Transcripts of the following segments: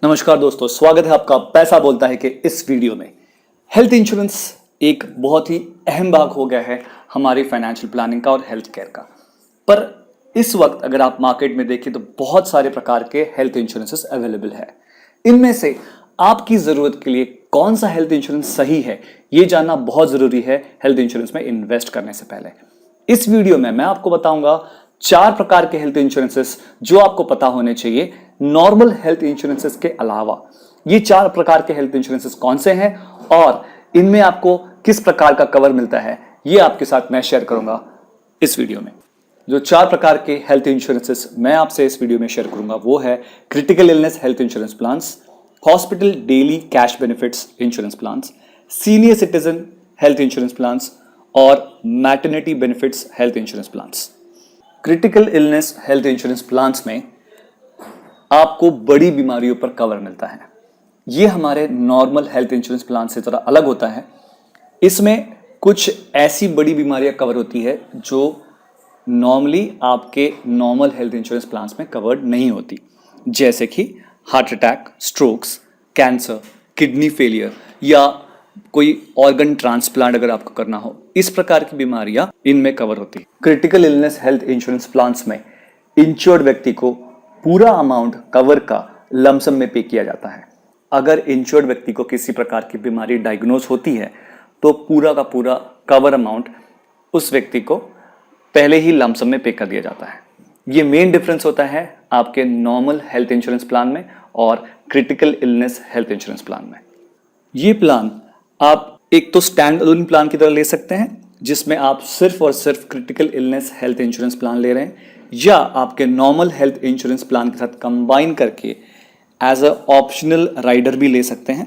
नमस्कार दोस्तों, स्वागत है आपका पैसा बोलता है कि इस वीडियो में। हेल्थ इंश्योरेंस एक बहुत ही अहम भाग हो गया है हमारी फाइनेंशियल प्लानिंग का और हेल्थ केयर का। पर इस वक्त अगर आप मार्केट में देखें तो बहुत सारे प्रकार के हेल्थ इंश्योरेंसेस अवेलेबल है। इनमें से आपकी जरूरत के लिए कौन सा हेल्थ इंश्योरेंस सही है, ये जानना बहुत जरूरी है हेल्थ इंश्योरेंस में इन्वेस्ट करने से पहले। इस वीडियो में मैं आपको बताऊंगा 4 प्रकार के हेल्थ इंश्योरेंसेस जो आपको पता होने चाहिए नॉर्मल हेल्थ इंश्योरेंसेस के अलावा। ये 4 प्रकार के हेल्थ इंश्योरेंसेस कौन से हैं और इनमें आपको किस प्रकार का कवर मिलता है, ये आपके साथ मैं शेयर करूंगा इस वीडियो में। जो 4 प्रकार के हेल्थ इंश्योरेंसेस मैं आपसे इस वीडियो में शेयर करूंगा वो है critical illness health insurance plans, hospital daily cash benefits insurance plans, senior citizen health insurance plans और maternity benefits health insurance plans. Critical illness health insurance plans में आपको बड़ी बीमारियों पर कवर मिलता है। ये हमारे नॉर्मल हेल्थ इंश्योरेंस प्लान से थोड़ा अलग होता है। इसमें कुछ ऐसी बड़ी बीमारियां कवर होती है जो नॉर्मली आपके नॉर्मल हेल्थ इंश्योरेंस प्लान्स में कवर्ड नहीं होती, जैसे कि heart attack, strokes, cancer, kidney failure या कोई ऑर्गन ट्रांसप्लांट अगर आपको करना हो, इस प्रकार की बीमारियां इनमें कवर होती है। Critical illness health insurance plans में इंश्योर्ड व्यक्ति को पूरा अमाउंट कवर का लमसम में पे किया जाता है। अगर इंश्योर्ड व्यक्ति को किसी प्रकार की बीमारी डायग्नोज होती है तो पूरा का पूरा कवर अमाउंट उस व्यक्ति को पहले ही लमसम में पे कर दिया जाता है। ये मेन डिफरेंस होता है आपके नॉर्मल हेल्थ इंश्योरेंस प्लान में और critical illness health insurance plan में। ये प्लान आप एक तो स्टैंड अलोन प्लान की तरह ले सकते हैं जिसमें आप सिर्फ और सिर्फ critical illness health insurance plan ले रहे हैं, या आपके नॉर्मल हेल्थ इंश्योरेंस प्लान के साथ कंबाइन करके एज अ ऑप्शनल राइडर भी ले सकते हैं।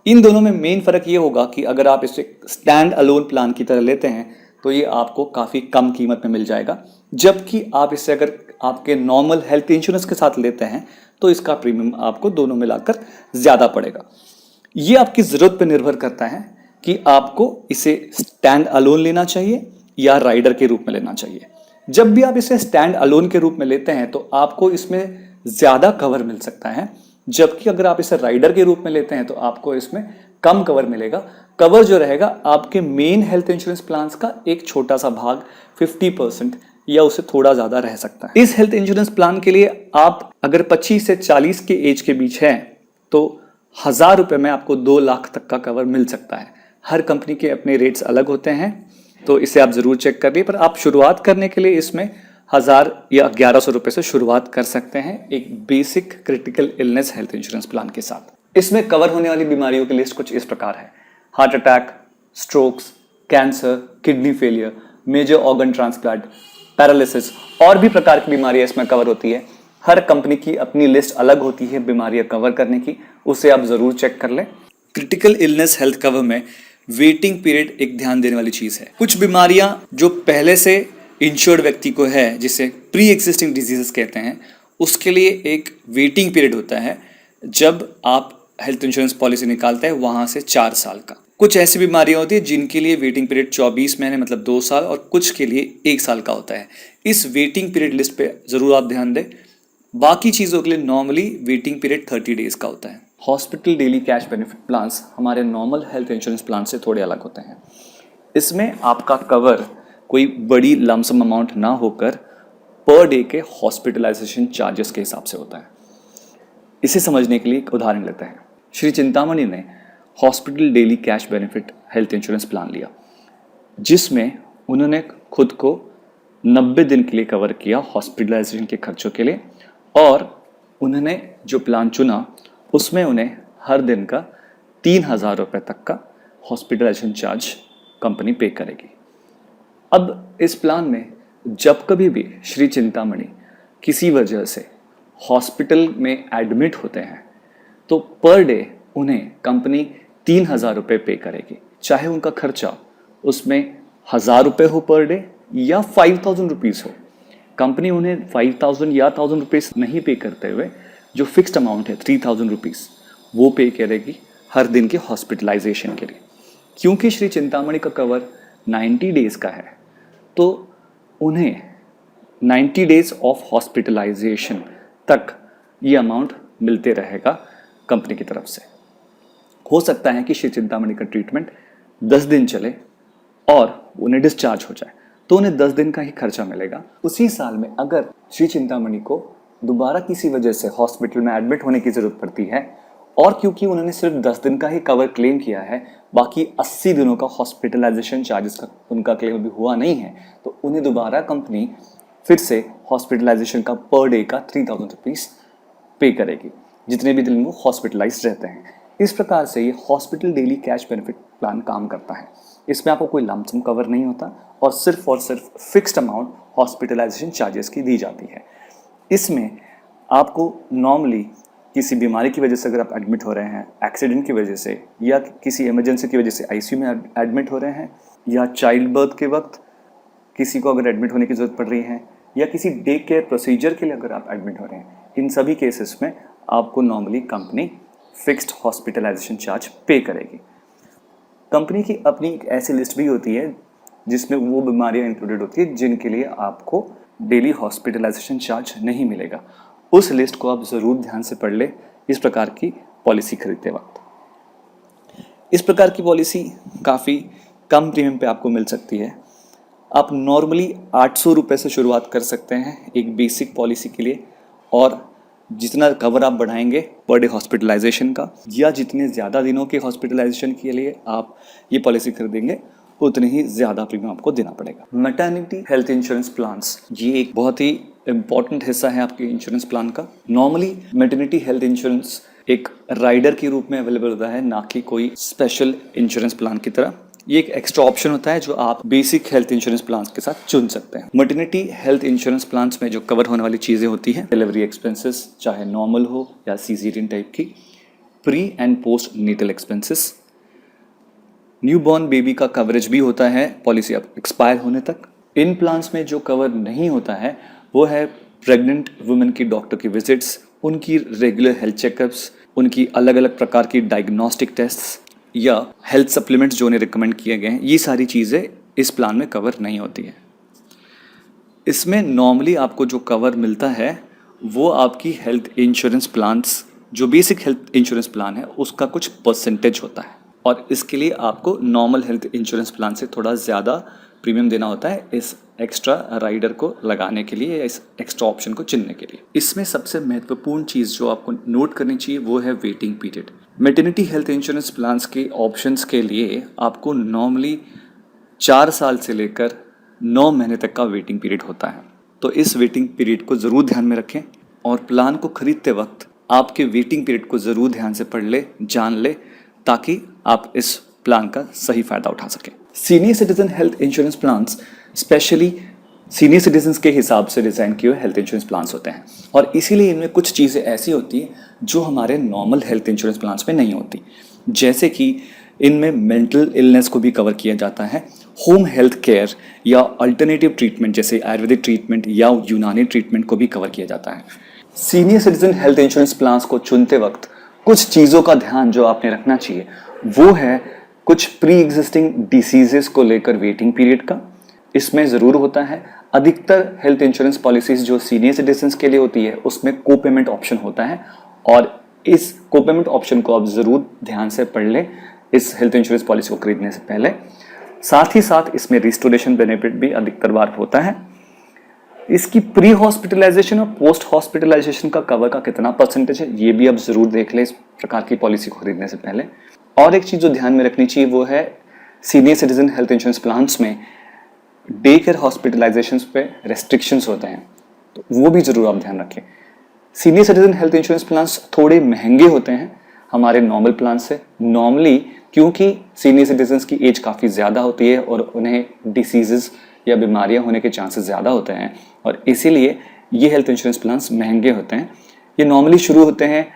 इन दोनों में मेन फर्क ये होगा कि अगर आप इसे स्टैंड अलोन प्लान की तरह लेते हैं तो ये आपको काफ़ी कम कीमत में मिल जाएगा, जबकि आप इसे अगर आपके नॉर्मल हेल्थ इंश्योरेंस के साथ लेते हैं तो इसका प्रीमियम आपको दोनों मिलाकर ज़्यादा पड़ेगा। ये आपकी ज़रूरत पर निर्भर करता है कि आपको इसे स्टैंड अलोन लेना चाहिए या राइडर के रूप में लेना चाहिए। जब भी आप इसे स्टैंड अलोन के रूप में लेते हैं तो आपको इसमें ज़्यादा कवर मिल सकता है, जबकि अगर आप इसे राइडर के रूप में लेते हैं तो आपको इसमें कम कवर मिलेगा। कवर जो रहेगा आपके मेन हेल्थ इंश्योरेंस प्लान्स का एक छोटा सा भाग 50% या उससे थोड़ा ज़्यादा रह सकता है। इस हेल्थ इंश्योरेंस प्लान के लिए आप अगर 25 से 40 के एज के बीच हैं तो 1000 रुपये में आपको 2 लाख तक का कवर मिल सकता है। हर कंपनी के अपने रेट्स अलग होते हैं तो इसे आप जरूर चेक करिए, पर आप शुरुआत करने के लिए इसमें 1000 या 1100 रुपये से शुरुआत कर सकते हैं एक basic critical illness health insurance plan के साथ। इसमें कवर होने वाली बीमारियों की लिस्ट कुछ इस प्रकार है: heart attack, strokes, cancer, kidney failure, major organ transplant, paralysis और भी प्रकार की बीमारियां इसमें कवर होती है। हर कंपनी की अपनी लिस्ट अलग होती है बीमारियां कवर करने की, उसे आप जरूर चेक कर लें। क्रिटिकल इलनेस हेल्थ कवर में वेटिंग पीरियड एक ध्यान देने वाली चीज़ है। कुछ बीमारियां जो पहले से इंश्योर्ड व्यक्ति को है, जिसे प्री एग्जिस्टिंग डिजीजेस कहते हैं, उसके लिए एक वेटिंग पीरियड होता है जब आप हेल्थ इंश्योरेंस पॉलिसी निकालते हैं वहाँ से 4 साल का। कुछ ऐसी बीमारियां होती है जिनके लिए वेटिंग पीरियड 24 महीने मतलब 2 साल और कुछ के लिए 1 साल का होता है। इस वेटिंग पीरियड लिस्ट पे ज़रूर आप ध्यान दें। बाकी चीज़ों के लिए नॉर्मली वेटिंग पीरियड 30 डेज का होता है। Hospital daily cash benefit plans हमारे नॉर्मल हेल्थ इंश्योरेंस प्लान से थोड़े अलग होते हैं। इसमें आपका कवर कोई बड़ी लमसम अमाउंट ना होकर पर डे के हॉस्पिटलाइजेशन चार्जेस के हिसाब से होता है। इसे समझने के लिए एक उदाहरण लेते हैं। श्री चिंतामणि ने hospital daily cash benefit health insurance plan लिया, जिसमें उन्होंने खुद को 90 दिन के लिए कवर किया हॉस्पिटलाइजेशन के खर्चों के लिए, और उन्होंने जो प्लान चुना उसमें उन्हें हर दिन का 3000 रुपये तक का हॉस्पिटलाइजेशन चार्ज कंपनी पे करेगी। अब इस प्लान में जब कभी भी श्री चिंतामणि किसी वजह से हॉस्पिटल में एडमिट होते हैं तो पर डे उन्हें कंपनी 3000 रुपये पे करेगी, चाहे उनका खर्चा उसमें 1000 रुपये हो पर डे या 5000 रुपीज़ हो। कंपनी उन्हें 5000 या 1000 रुपीज़ नहीं पे करते हुए जो फिक्स्ड अमाउंट है 3000 रुपीज़ वो पे करेगी हर दिन के हॉस्पिटलाइजेशन के लिए। क्योंकि श्री चिंतामणि का कवर 90 डेज़ का है तो उन्हें 90 डेज ऑफ हॉस्पिटलाइजेशन तक ये अमाउंट मिलते रहेगा कंपनी की तरफ से। हो सकता है कि श्री चिंतामणि का ट्रीटमेंट 10 दिन चले और उन्हें डिस्चार्ज हो जाए, तो उन्हें 10 दिन का ही खर्चा मिलेगा। उसी साल में अगर श्री चिंतामणि को दोबारा किसी वजह से हॉस्पिटल में एडमिट होने की ज़रूरत पड़ती है और क्योंकि उन्होंने सिर्फ 10 दिन का ही कवर क्लेम किया है, बाकी 80 दिनों का हॉस्पिटलाइजेशन चार्जेस का उनका क्लेम अभी हुआ नहीं है, तो उन्हें दोबारा कंपनी फिर से हॉस्पिटलाइजेशन का पर डे का 3000 रुपीज़ पे करेगी, जितने भी दिन वो हॉस्पिटलाइज रहते हैं। इस प्रकार से ये hospital daily cash benefit plan काम करता है। इसमें आपको कोई लमसम कवर नहीं होता और सिर्फ फिक्स्ड अमाउंट हॉस्पिटलाइजेशन चार्जेस की दी जाती है। इसमें आपको नॉर्मली किसी बीमारी की वजह से अगर आप एडमिट हो रहे हैं, एक्सीडेंट की वजह से या किसी इमरजेंसी की वजह से आईसीयू में एडमिट हो रहे हैं, या चाइल्ड बर्थ के वक्त किसी को अगर एडमिट होने की ज़रूरत पड़ रही है, या किसी डे केयर प्रोसीजर के लिए अगर आप एडमिट हो रहे हैं, इन सभी केसेस में आपको normally company fixed hospitalization charge pay करेगी। कंपनी की अपनी एक ऐसी लिस्ट भी होती है जिसमें वो बीमारियां इंक्लूडेड होती है जिनके लिए आपको डेली हॉस्पिटलाइजेशन चार्ज नहीं मिलेगा। उस लिस्ट को आप ज़रूर ध्यान से पढ़ ले इस प्रकार की पॉलिसी खरीदते वक्त। इस प्रकार की पॉलिसी काफ़ी कम प्रीमियम पे आपको मिल सकती है। आप नॉर्मली 800 रुपये से शुरुआत कर सकते हैं एक बेसिक पॉलिसी के लिए, और जितना कवर आप बढ़ाएंगे पर डे हॉस्पिटलाइजेशन का, या जितने ज़्यादा दिनों के हॉस्पिटलाइजेशन के लिए आप ये पॉलिसी खरीदेंगे, उतनी ही ज़्यादा प्रीमियम आपको देना पड़ेगा। मैटरनिटी हेल्थ इंश्योरेंस प्लान्स, ये एक बहुत ही इम्पॉर्टेंट हिस्सा है आपके इंश्योरेंस प्लान का। नॉर्मली मैटरनिटी हेल्थ इंश्योरेंस एक राइडर के रूप में अवेलेबल होता है, ना कि कोई स्पेशल इंश्योरेंस प्लान की तरह। ये एक एक्स्ट्रा ऑप्शन होता है जो आप बेसिक हेल्थ इंश्योरेंस प्लान के साथ चुन सकते हैं। मैटरनिटी हेल्थ इंश्योरेंस प्लान में जो कवर होने वाली चीज़ें होती हैं, डिलीवरी एक्सपेंसेस चाहे नॉर्मल हो या सीजेरियन टाइप की, pre and post natal expenses, newborn baby का कवरेज भी होता है पॉलिसी एक्सपायर होने तक। इन प्लान्स में जो कवर नहीं होता है वो है प्रेग्नेंट वुमेन की डॉक्टर की विजिट्स, उनकी रेगुलर हेल्थ चेकअप्स, उनकी अलग अलग प्रकार की डायग्नोस्टिक टेस्ट्स या हेल्थ सप्लीमेंट्स जो उन्हें रिकमेंड किए गए हैं, ये सारी चीज़ें इस प्लान में कवर नहीं होती है। इसमें नॉर्मली आपको जो कवर मिलता है वो आपकी हेल्थ इंश्योरेंस प्लान्स, जो बेसिक हेल्थ इंश्योरेंस प्लान है उसका कुछ परसेंटेज होता है, और इसके लिए आपको नॉर्मल हेल्थ इंश्योरेंस प्लान से थोड़ा ज़्यादा प्रीमियम देना होता है इस एक्स्ट्रा राइडर को लगाने के लिए या इस एक्स्ट्रा ऑप्शन को चुनने के लिए। इसमें सबसे महत्वपूर्ण चीज़ जो आपको नोट करनी चाहिए वो है waiting period. Maternity health insurance plans के ऑप्शंस के लिए आपको नॉर्मली 4 साल से लेकर 9 महीने तक का वेटिंग पीरियड होता है। तो इस वेटिंग पीरियड को ज़रूर ध्यान में रखें और प्लान को खरीदते वक्त आपके वेटिंग पीरियड को ज़रूर ध्यान से पढ़ ले, जान ले, ताकि आप इस प्लान का सही फ़ायदा उठा सकें। Senior citizen health insurance plans specially senior citizens के हिसाब से डिज़ाइन किए हुए हेल्थ इंश्योरेंस प्लान्स होते हैं, और इसीलिए इनमें कुछ चीज़ें ऐसी होती हैं जो हमारे नॉर्मल हेल्थ इंश्योरेंस प्लान्स में नहीं होती। जैसे कि इनमें मेंटल इलनेस को भी कवर किया जाता है, होम हेल्थ केयर या अल्टरनेटिव ट्रीटमेंट जैसे आयुर्वेदिक ट्रीटमेंट या यूनानी ट्रीटमेंट को भी कवर किया जाता है। Senior citizen health insurance plans को चुनते वक्त कुछ चीज़ों का ध्यान जो आपने रखना चाहिए वो है कुछ प्री एग्जिस्टिंग डिसीजेस को लेकर वेटिंग पीरियड का। इसमें ज़रूर होता है, अधिकतर हेल्थ इंश्योरेंस पॉलिसीज़ जो सीनियर सिटीजन्स के लिए होती है उसमें को पेमेंट ऑप्शन होता है, और इस को पेमेंट ऑप्शन को आप ज़रूर ध्यान से पढ़ लें इस हेल्थ इंश्योरेंस पॉलिसी को खरीदने से पहले। साथ ही साथ इसमें रिस्टोरेशन बेनिफिट भी अधिकतर बार होता है। इसकी प्री हॉस्पिटलाइजेशन और पोस्ट हॉस्पिटलाइजेशन का कवर का कितना परसेंटेज है ये भी आप ज़रूर देख लें इस प्रकार की पॉलिसी को खरीदने से पहले। और एक चीज़ जो ध्यान में रखनी चाहिए वो है senior citizen health insurance plans में डे केयर हॉस्पिटलाइजेशन पे रेस्ट्रिक्शंस होते हैं, तो वो भी ज़रूर आप ध्यान रखें। Senior citizen health insurance plans थोड़े महंगे होते हैं हमारे नॉर्मल प्लान से, नॉर्मली क्योंकि सीनियर सिटीजन्स की एज काफ़ी ज़्यादा होती है और उन्हें डिसीजेस या बीमारियां होने के चांसेस ज़्यादा होते हैं, और इसीलिए ये हेल्थ इंश्योरेंस प्लान्स महंगे होते हैं। ये नॉर्मली शुरू होते हैं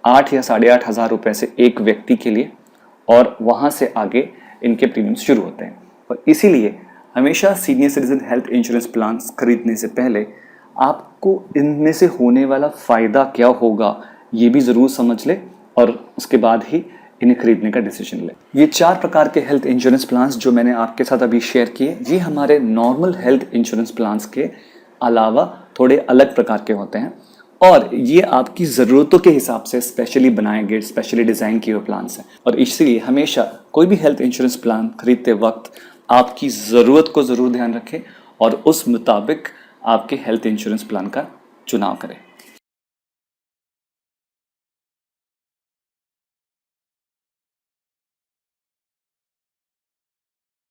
8 या 8.5 हज़ार रुपये से एक व्यक्ति के लिए, और वहाँ से आगे इनके प्रीमियम शुरू होते हैं। और इसीलिए हमेशा senior citizen health insurance plan खरीदने से पहले आपको इनमें से होने वाला फ़ायदा क्या होगा ये भी ज़रूर समझ ले, और उसके बाद ही इन्हें खरीदने का डिसीजन ले। ये 4 प्रकार के हेल्थ इंश्योरेंस प्लान्स जो मैंने आपके साथ अभी शेयर किए, ये हमारे नॉर्मल हेल्थ इंश्योरेंस प्लान्स के अलावा थोड़े अलग प्रकार के होते हैं, और ये आपकी ज़रूरतों के हिसाब से स्पेशली बनाए गए, स्पेशली डिज़ाइन किए हुए प्लान्स हैं। और इसलिए हमेशा कोई भी हेल्थ इंश्योरेंस प्लान खरीदते वक्त आपकी ज़रूरत को ज़रूर ध्यान रखें और उस मुताबिक आपके हेल्थ इंश्योरेंस प्लान का चुनाव करें।